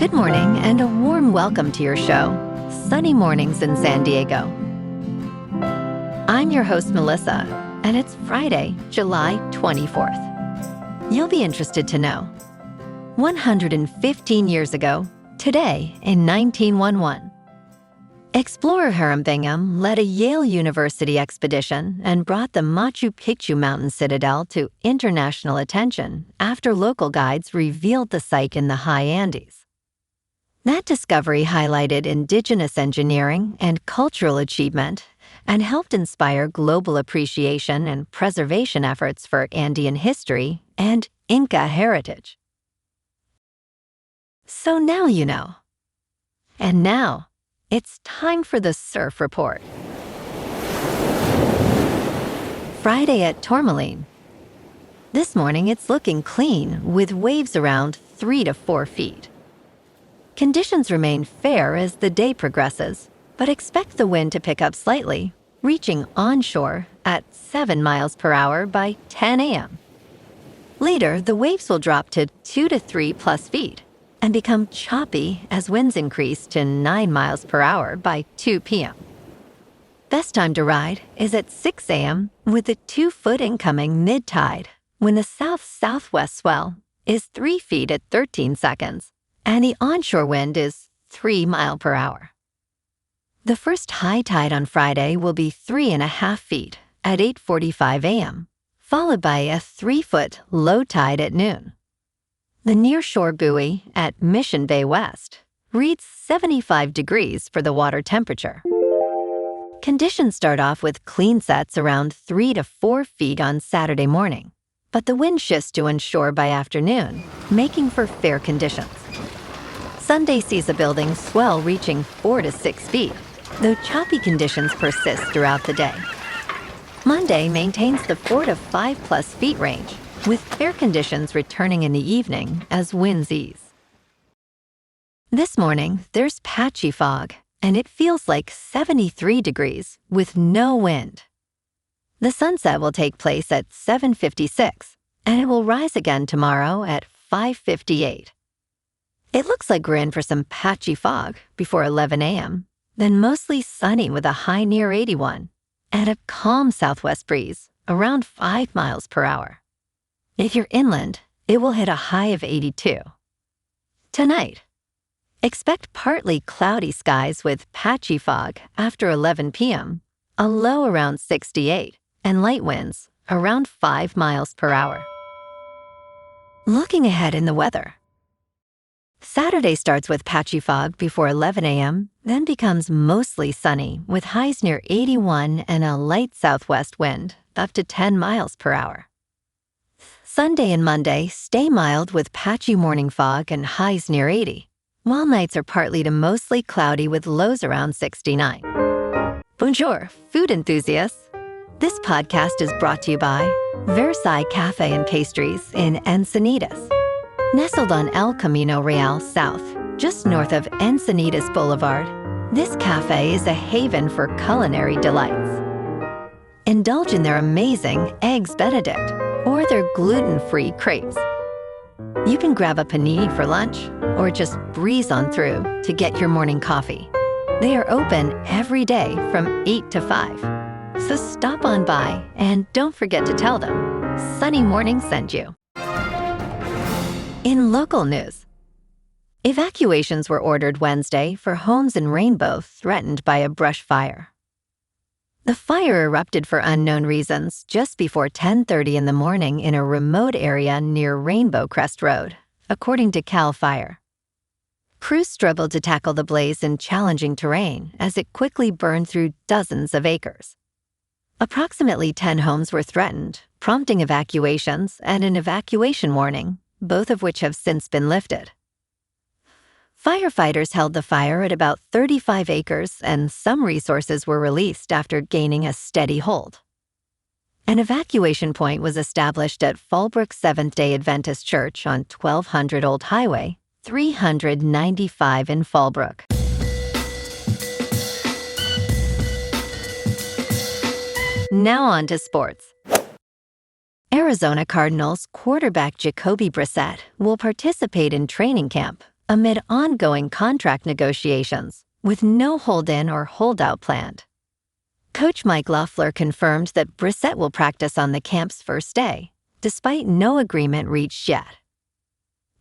Good morning and a warm welcome to your show, Sunny Mornings in San Diego. I'm your host, Melissa, and it's Friday, July 24th. You'll be interested to know, 115 years ago, today in 1911, explorer Hiram Bingham led a Yale University expedition and brought the Machu Picchu mountain citadel to international attention after local guides revealed the site in the high Andes. That discovery highlighted indigenous engineering and cultural achievement and helped inspire global appreciation and preservation efforts for Andean history and Inca heritage. So now you know. And now, it's time for the Surf Report. Friday at Tourmaline. This morning it's looking clean with waves around 3 to 4 feet. Conditions remain fair as the day progresses, but expect the wind to pick up slightly, reaching onshore at 7 miles per hour by 10 a.m. Later, the waves will drop to 2 to 3 plus feet and become choppy as winds increase to 9 miles per hour by 2 p.m. Best time to ride is at 6 a.m. with a 2-foot incoming mid-tide when the south-southwest swell is 3 feet at 13 seconds and the onshore wind is 3 miles per hour. The first high tide on Friday will be 3.5 feet at 8:45 a.m., followed by a 3-foot low tide at noon. The nearshore buoy at Mission Bay West reads 75 degrees for the water temperature. Conditions start off with clean sets around 3 to 4 feet on Saturday morning, but the wind shifts to inshore by afternoon, making for fair conditions. Sunday sees a building swell reaching 4 to 6 feet, though choppy conditions persist throughout the day. Monday maintains the 4 to 5 plus feet range, with fair conditions returning in the evening as winds ease. This morning, there's patchy fog, and it feels like 73 degrees with no wind. The sunset will take place at 7:56, and it will rise again tomorrow at 5:58. It looks like we're in for some patchy fog before 11 a.m., then mostly sunny with a high near 81, and a calm southwest breeze around 5 miles per hour. If you're inland, it will hit a high of 82. Tonight, expect partly cloudy skies with patchy fog after 11 p.m., a low around 68, and light winds around 5 miles per hour. Looking ahead in the weather. Saturday starts with patchy fog before 11 a.m., then becomes mostly sunny with highs near 81 and a light southwest wind up to 10 miles per hour. Sunday and Monday stay mild with patchy morning fog and highs near 80, while nights are partly to mostly cloudy with lows around 69. Bonjour, food enthusiasts. This podcast is brought to you by Versailles Cafe and Pastries in Encinitas. Nestled on El Camino Real South, just north of Encinitas Boulevard, this cafe is a haven for culinary delights. Indulge in their amazing Eggs Benedict or their gluten-free crepes. You can grab a panini for lunch or just breeze on through to get your morning coffee. They are open every day from 8 to 5. So stop on by and don't forget to tell them Sunny Morning sent you. In local news, evacuations were ordered Wednesday for homes in Rainbow threatened by a brush fire. The fire erupted for unknown reasons just before 10:30 in the morning in a remote area near Rainbow Crest Road, according to CAL FIRE. Crews struggled to tackle the blaze in challenging terrain as it quickly burned through dozens of acres. Approximately 10 homes were threatened, prompting evacuations and an evacuation warning, both of which have since been lifted. Firefighters held the fire at about 35 acres, and some resources were released after gaining a steady hold. An evacuation point was established at Fallbrook Seventh-day Adventist Church on 1200 Old Highway, 395 in Fallbrook. Now on to sports. Arizona Cardinals quarterback Jacoby Brissett will participate in training camp, amid ongoing contract negotiations, with no hold-in or holdout planned. Coach Mike Loeffler confirmed that Brissett will practice on the camp's first day, despite no agreement reached yet.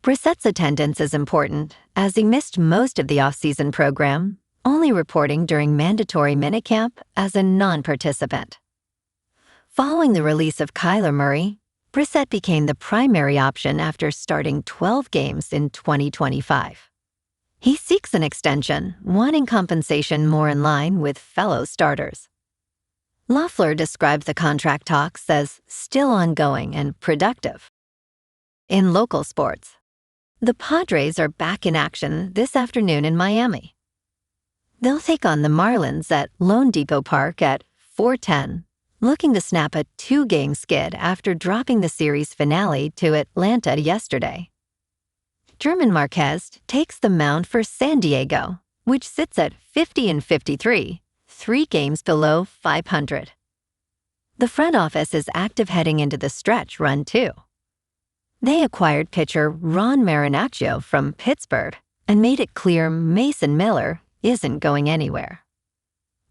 Brissett's attendance is important, as he missed most of the offseason program, only reporting during mandatory minicamp as a non-participant. Following the release of Kyler Murray, Brissett became the primary option after starting 12 games in 2025. He seeks an extension, wanting compensation more in line with fellow starters. Loeffler described the contract talks as still ongoing and productive. In local sports, the Padres are back in action this afternoon in Miami. They'll take on the Marlins at Lone Depot Park at 4:10, looking to snap a 2-game skid after dropping the series finale to Atlanta yesterday. German Marquez takes the mound for San Diego, which sits at 50-53, 3 games below 500. The front office is active heading into the stretch run, too. They acquired pitcher Ron Marinaccio from Pittsburgh and made it clear Mason Miller isn't going anywhere.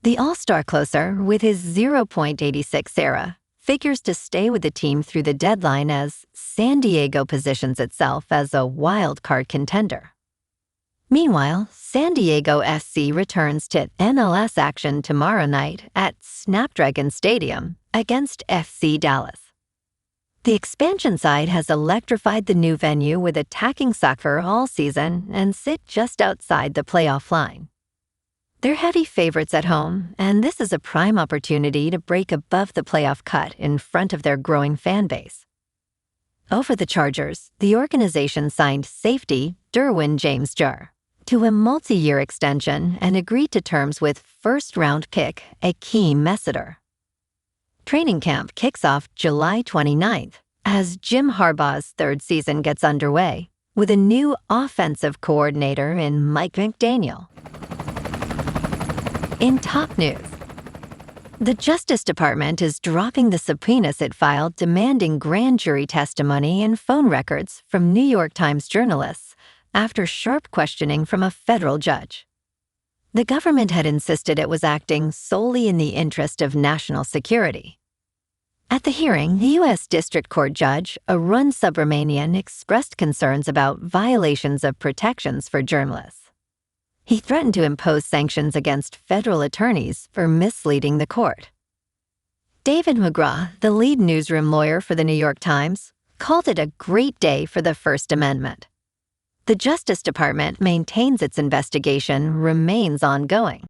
The All-Star closer, with his 0.86 ERA, figures to stay with the team through the deadline as San Diego positions itself as a wild card contender. Meanwhile, San Diego SC returns to MLS action tomorrow night at Snapdragon Stadium against FC Dallas. The expansion side has electrified the new venue with attacking soccer all season and sit just outside the playoff line. They're heavy favorites at home, and this is a prime opportunity to break above the playoff cut in front of their growing fan base. Over the Chargers, the organization signed safety Derwin James Jr. to a multi-year extension and agreed to terms with first-round pick Akeem Messeter. Training camp kicks off July 29th as Jim Harbaugh's third season gets underway with a new offensive coordinator in Mike McDaniel. In top news, the Justice Department is dropping the subpoenas it filed demanding grand jury testimony and phone records from New York Times journalists after sharp questioning from a federal judge. The government had insisted it was acting solely in the interest of national security. At the hearing, the U.S. District Court Judge Arun Subramanian expressed concerns about violations of protections for journalists. He threatened to impose sanctions against federal attorneys for misleading the court. David McGraw, the lead newsroom lawyer for the New York Times, called it a great day for the First Amendment. The Justice Department maintains its investigation remains ongoing.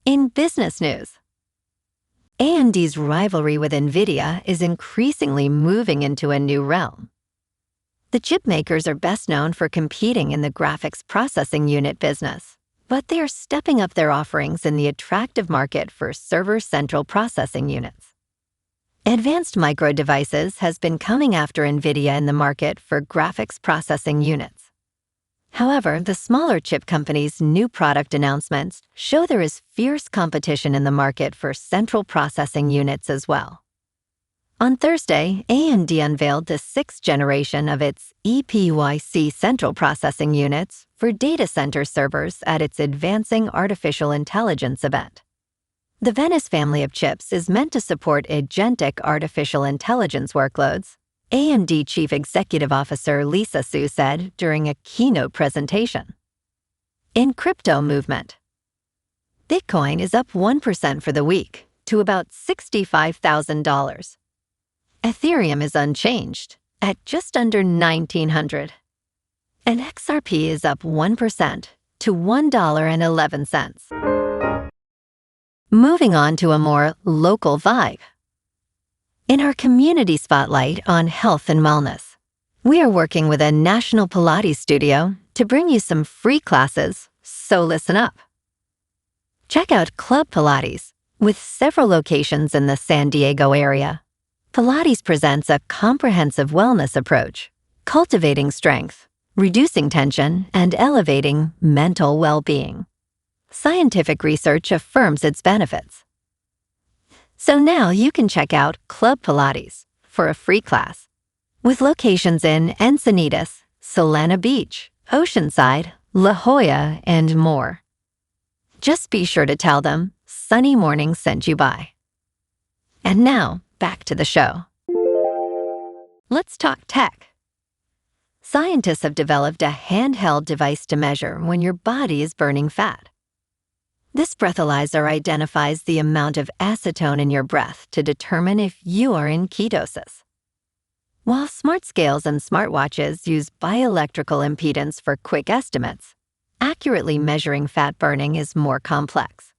In business news, AMD's rivalry with Nvidia is increasingly moving into a new realm. The chip makers are best known for competing in the graphics processing unit business, but they are stepping up their offerings in the attractive market for server central processing units. Advanced Micro Devices has been coming after Nvidia in the market for graphics processing units. However, the smaller chip companies' new product announcements show there is fierce competition in the market for central processing units as well. On Thursday, AMD unveiled the 6th generation of its EPYC central processing units for data center servers at its Advancing Artificial Intelligence event. The Venice family of chips is meant to support agentic artificial intelligence workloads, AMD Chief Executive Officer Lisa Su said during a keynote presentation. In crypto movement, Bitcoin is up 1% for the week to about $65,000. Ethereum is unchanged at just under $1,900. And XRP is up 1% to $1.11. Moving on to a more local vibe. In our community spotlight on health and wellness, we are working with a national Pilates studio to bring you some free classes, so listen up. Check out Club Pilates, with several locations in the San Diego area. Pilates presents a comprehensive wellness approach, cultivating strength, reducing tension, and elevating mental well-being. Scientific research affirms its benefits. So now you can check out Club Pilates for a free class, with locations in Encinitas, Solana Beach, Oceanside, La Jolla, and more. Just be sure to tell them Sunny Mornings sent you by. And now, back to the show. Let's talk tech. Scientists have developed a handheld device to measure when your body is burning fat. This breathalyzer identifies the amount of acetone in your breath to determine if you are in ketosis. While smart scales and smartwatches use bioelectrical impedance for quick estimates, accurately measuring fat burning is more complex.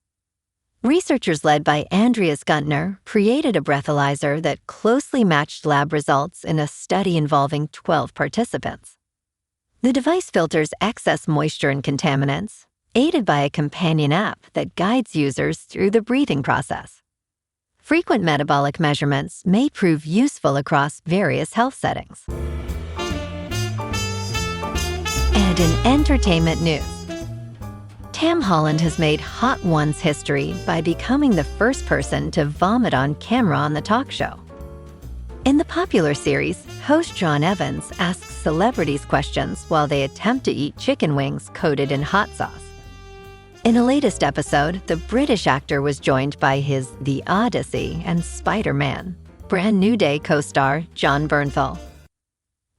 Researchers led by Andreas Guntner created a breathalyzer that closely matched lab results in a study involving 12 participants. The device filters excess moisture and contaminants, aided by a companion app that guides users through the breathing process. Frequent metabolic measurements may prove useful across various health settings. And in entertainment news, Tam Holland has made Hot Ones history by becoming the first person to vomit on camera on the talk show. In the popular series, host John Evans asks celebrities questions while they attempt to eat chicken wings coated in hot sauce. In a latest episode, the British actor was joined by his The Odyssey and Spider-Man, Brand New Day co-star John Bernthal.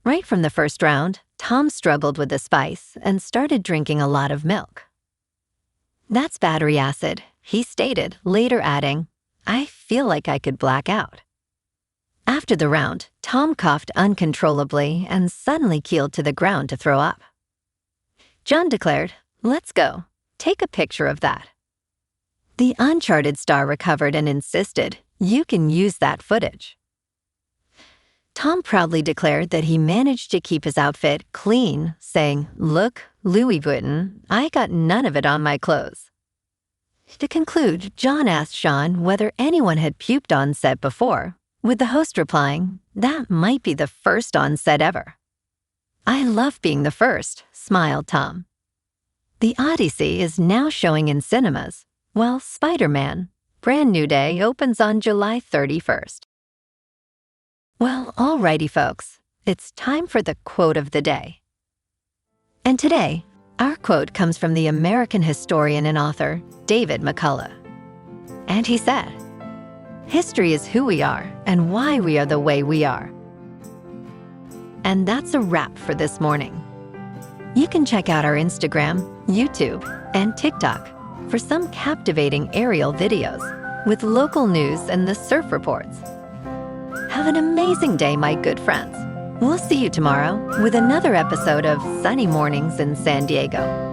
Right from the first round, Tom struggled with the spice and started drinking a lot of milk. "That's battery acid," he stated, later adding, "I feel like I could black out." After the round, Tom coughed uncontrollably and suddenly keeled to the ground to throw up. John declared, "Let's go. Take a picture of that." The Uncharted star recovered and insisted, "You can use that footage." Tom proudly declared that he managed to keep his outfit clean, saying, "Look, Louis Vuitton, I got none of it on my clothes." To conclude, John asked Sean whether anyone had puked on set before, with the host replying, "That might be the first on set ever." "I love being the first," smiled Tom. The Odyssey is now showing in cinemas, while Spider-Man, Brand New Day, opens on July 31st. Well, alrighty folks, it's time for the quote of the day. And today, our quote comes from the American historian and author, David McCullough. And he said, "History is who we are and why we are the way we are." And that's a wrap for this morning. You can check out our Instagram, YouTube, and TikTok for some captivating aerial videos with local news and the surf reports. Have an amazing day, my good friends. We'll see you tomorrow with another episode of Sunny Mornings in San Diego.